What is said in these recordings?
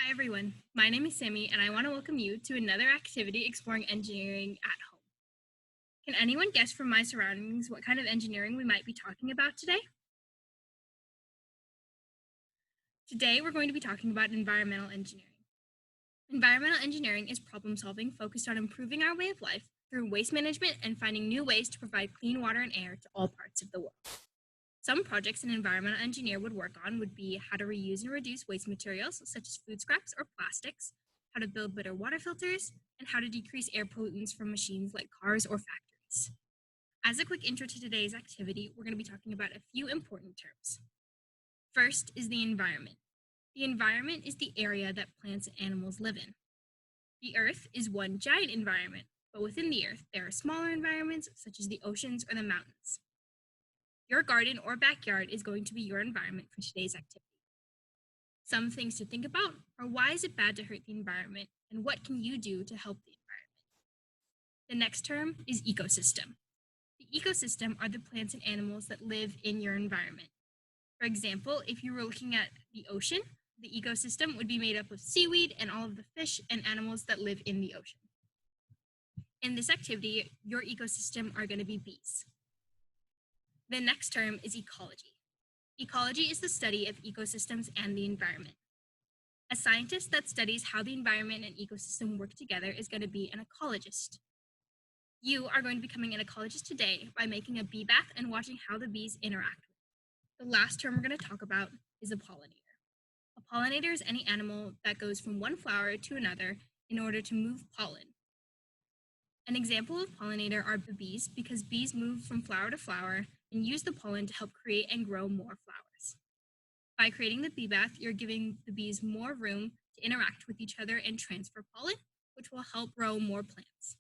Hi everyone, my name is Sammy and I want to welcome you to another activity exploring engineering at home. Can anyone guess from my surroundings what kind of engineering we might be talking about today? Today we're going to be talking about environmental engineering. Environmental engineering is problem solving focused on improving our way of life through waste management and finding new ways to provide clean water and air to all parts of the world. Some projects an environmental engineer would work on would be how to reuse and reduce waste materials such as food scraps or plastics, how to build better water filters, and how to decrease air pollutants from machines like cars or factories. As a quick intro to today's activity, we're going to be talking about a few important terms. First is the environment. The environment is the area that plants and animals live in. The Earth is one giant environment, but within the Earth, there are smaller environments such as the oceans or the mountains. Your garden or backyard is going to be your environment for today's activity. Some things to think about are why is it bad to hurt the environment and what can you do to help the environment? The next term is ecosystem. The ecosystem are the plants and animals that live in your environment. For example, if you were looking at the ocean, the ecosystem would be made up of seaweed and all of the fish and animals that live in the ocean. In this activity, your ecosystem are going to be bees. The next term is ecology. Ecology is the study of ecosystems and the environment. A scientist that studies how the environment and ecosystem work together is going to be an ecologist. You are going to be becoming an ecologist today by making a bee bath and watching how the bees interact. The last term we're going to talk about is a pollinator. A pollinator is any animal that goes from one flower to another in order to move pollen. An example of pollinator are the bees because bees move from flower to flower and use the pollen to help create and grow more flowers. By creating the bee bath, you're giving the bees more room to interact with each other and transfer pollen, which will help grow more plants.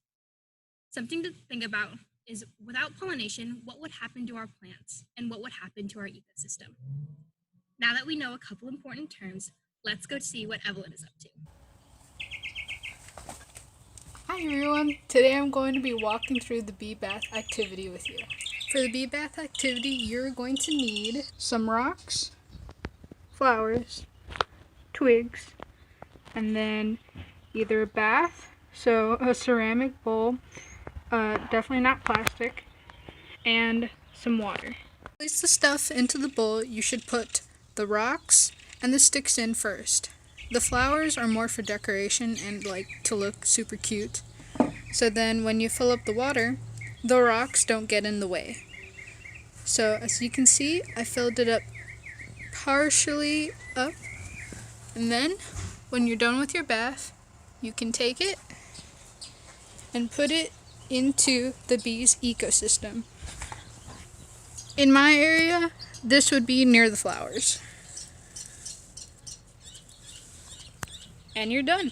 Something to think about is without pollination, what would happen to our plants and what would happen to our ecosystem? Now that we know a couple important terms, let's go see what Evelyn is up to. Hi everyone, today I'm going to be walking through the bee bath activity with you. For the bee bath activity, you're going to need some rocks, flowers, twigs, and then either a bath, so a ceramic bowl, definitely not plastic, and some water. Place the stuff into the bowl. You should put the rocks and the sticks in first. The flowers are more for decoration and to look super cute. So then when you fill up the water, the rocks don't get in the way. So as you can see, I filled it up partially up. And then when you're done with your bath, you can take it and put it into the bee's ecosystem. In my area, this would be near the flowers. And you're done.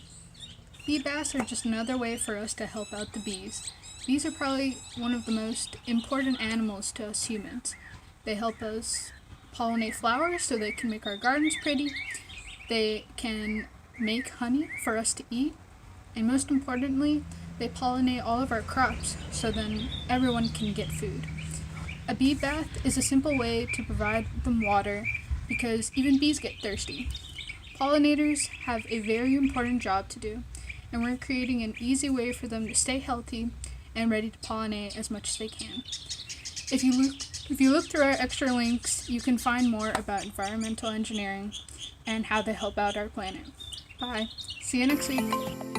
Bee baths are just another way for us to help out the bees. Bees are probably one of the most important animals to us humans. They help us pollinate flowers so they can make our gardens pretty. They can make honey for us to eat. And most importantly, they pollinate all of our crops so then everyone can get food. A bee bath is a simple way to provide them water because even bees get thirsty. Pollinators have a very important job to do, and we're creating an easy way for them to stay healthy and ready to pollinate as much as they can. If you look through our extra links, you can find more about environmental engineering and how they help out our planet. Bye. See you next week.